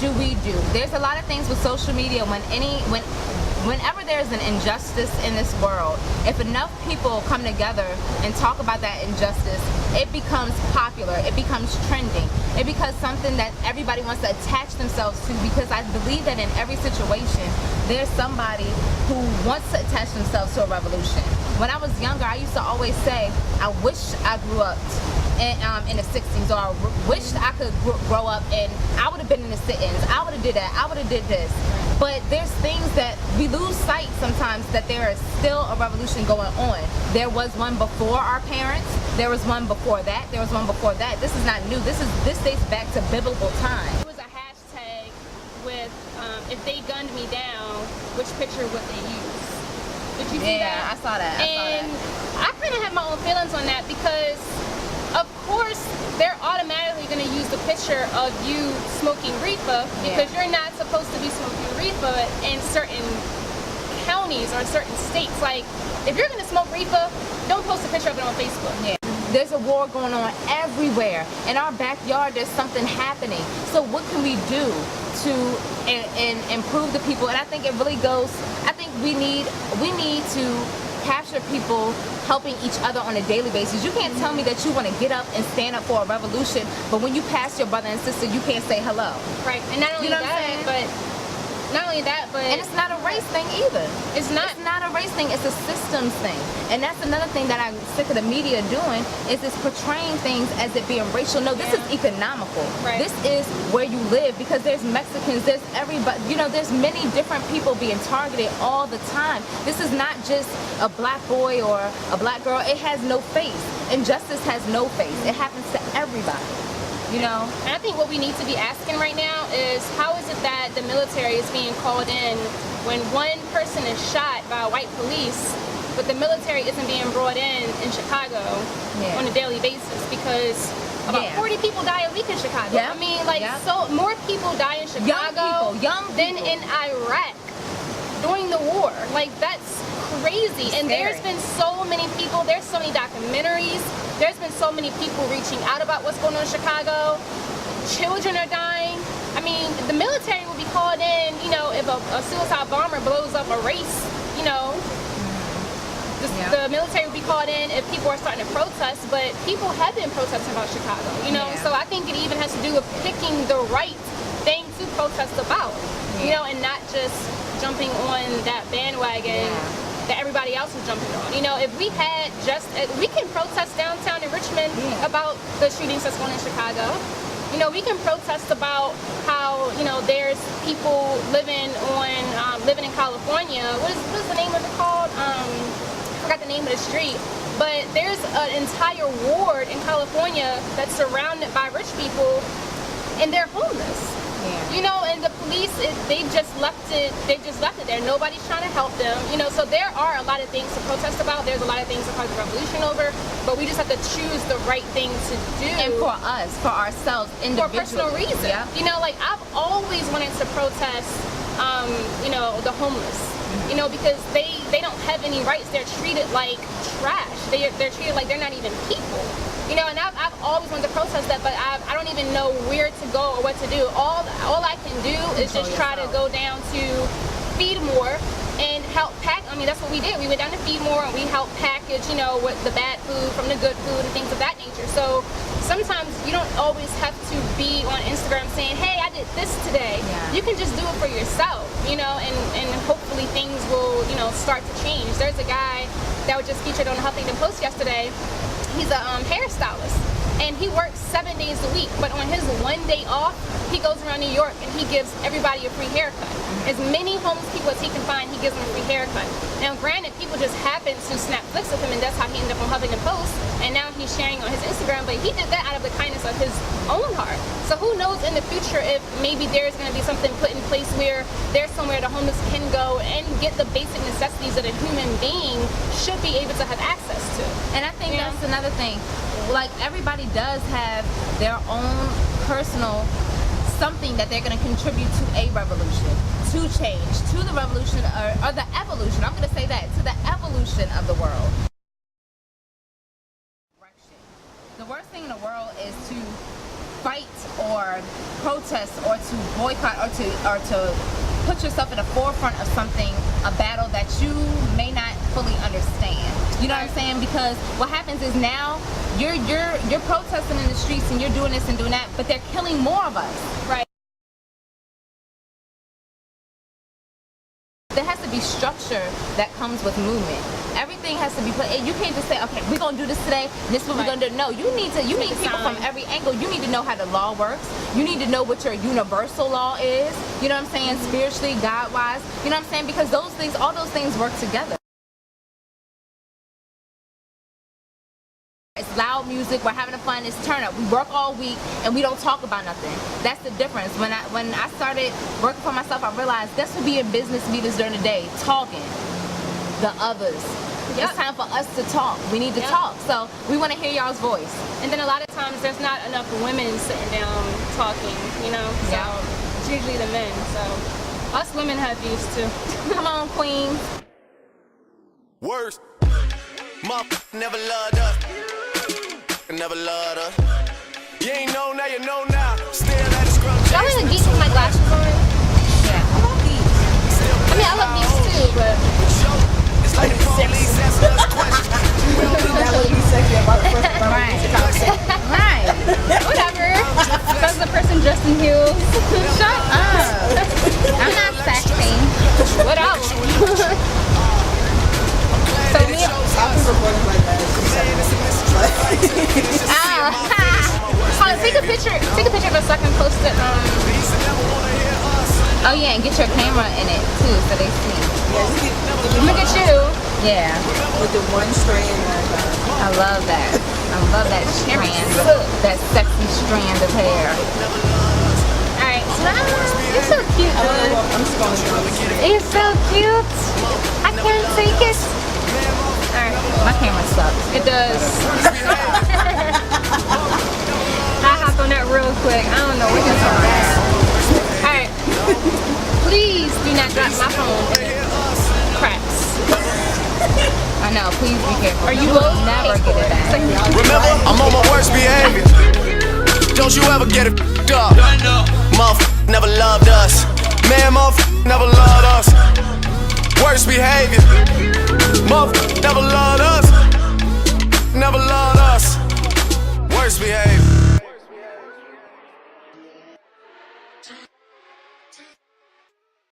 do we do? There's a lot of things with social media. Whenever there's an injustice in this world, if enough people come together and talk about that injustice, it becomes popular, it becomes trending, it becomes something that everybody wants to attach themselves to, because I believe that in every situation, there's somebody who wants to attach themselves to a revolution. When I was younger, I used to always say, I wish I grew up in the 60s, or I wished I could grow up and I would have been in the sit-ins, I would have did that, I would have did this. But there's things that we lose sight sometimes, that there is still a revolution going on. There was one before our parents, there was one before that, there was one before that. This is not new. This dates back to biblical times. It was a hashtag with if they gunned me down, which picture would they use? Did you see that? Yeah, I saw that. I kind of have my own feelings on that, because of course they're automatically going to use the picture of you smoking reefer, because you're not supposed to be smoking reefer in certain counties or certain states. Like, if you're going to smoke reefer, don't post a picture of it on Facebook. Yeah. There's a war going on everywhere. In our backyard, there's something happening. So what can we do to improve the people? And I think it really goes, I think we need to capture people helping each other on a daily basis. You can't tell me that you want to get up and stand up for a revolution, but when you pass your brother and sister, you can't say hello. Right. And not only that, but and it's not a race thing either. It's not a race thing, it's a systems thing. And that's another thing that I'm sick of the media doing, is it's portraying things as it being racial. No, this is economical. Right. This is where you live, because there's Mexicans, there's everybody, there's many different people being targeted all the time. This is not just a black boy or a black girl. It has no face. Injustice has no face. It happens to everybody. And I think what we need to be asking right now is, how is it that the military is being called in when one person is shot by white police, but the military isn't being brought in Chicago on a daily basis? Because about 40 people die a week in Chicago. I mean, so more people die in Chicago than in Iraq during the war. Like, that's crazy. And there's been so many people, there's so many documentaries, there's been so many people reaching out about what's going on in Chicago. Children are dying. I mean, the military will be called in, if a suicide bomber blows up a race, the military will be called in if people are starting to protest, but people have been protesting about Chicago, so I think it even has to do with picking the right thing to protest about, and not just jumping on that bandwagon that everybody else is jumping on. If we had we can protest downtown in Richmond about the shootings that's going on in Chicago. We can protest about how, there's people living in California. What is the name of it called? I forgot the name of the street. But there's an entire ward in California that's surrounded by rich people, and they're homeless. And the police, they just left it there. Nobody's trying to help them. So there are a lot of things to protest about. There's a lot of things to cause a revolution over, but we just have to choose the right thing to do. And for us, for ourselves, individually. For personal reasons. I've always wanted to protest, the homeless. Because they don't have any rights. They're treated like trash. They're treated like they're not even people. And I've always wanted to protest that, but I don't even know where to go or what to do. All I can do is just try to go down to Feed More and help pack. I mean, that's what we did. We went down to Feed More and we helped package, with the bad food from the good food and things of that nature. So sometimes you don't always have to be on Instagram saying, hey, I did this today. You can just do it for yourself, and hopefully things will, start to change. There's a guy that was just featured on the Huffington Post yesterday. He's a hairstylist, and he works 7 days a week, but on his 1 day off, he goes around New York and he gives everybody a free haircut. As many homeless people as he can find, he gives them a free haircut. Now, granted, people just happen to snap flicks with him, and that's how he ended up on Huffington Post, and now he's sharing on his Instagram, but he did that out of the kindness of his own heart. So who knows in the future if maybe there's going to be something put in place where there's somewhere the homeless can go and get the basic necessities that a human being should be able to have access to. And I think that's another thing. Like, everybody does have their own personal something that they're going to contribute to a revolution, to change, to the revolution, or the evolution. I'm going to say that, to the evolution of the world. The worst thing in the world is to fight or protest or to boycott or to put yourself in the forefront of something, a battle that you may not fully understand. You know what I'm saying? Because what happens is now you're protesting in the streets and you're doing this and doing that, but they're killing more of us. Right. There has to be structure that comes with movement. Everything has to be put. You can't just say, okay, we're gonna do this today. This is what we're gonna do. No, you need people from every angle. You need to know how the law works. You need to know what your universal law is. You know what I'm saying? Spiritually, God-wise. You know what I'm saying? Because those things, all those things work together. It's loud music, we're having fun, it's turn up. We work all week and we don't talk about nothing. That's the difference. When I started working for myself, I realized that's what being business meetings during the day, talking. The others. Yep. It's time for us to talk. We need to talk. So we want to hear y'all's voice. And then a lot of times there's not enough women sitting down talking, you know? So it's usually the men. So us women have views too. Come on, queen. Worst. Mom never loved us. Never loved us. You ain't know now, you know now. Still at the scrub. Y'all in the geeks with my glasses on? Yeah. I love these. I mean, I love these too, but It's like the police asking us questions. That would be sexy about the first Right. Right. whatever. That's the person dressed in heels. Shut up. I'm not sexy. What else? So me, I'll be recording like that. take a picture of us so I can post it. Oh yeah, and get your camera in it too, so they see. Look at you. Yeah. With the one strand I love that. I love that strand, that sexy strand of hair. Alright. You're so cute, dude. I'm just going to You're so cute. I can't take it. Alright. My camera sucks. It does. I hopped on that real quick. I don't know what you're talking about. Alright. Please do not drop my phone in it cracks. I know, please be careful. Are you will both never get it back. Remember, I'm on my worst behavior. Don't you ever get it up. Motherfucker never loved us. Man, motherfucker never loved us. Worst behavior. Motherfucker never loved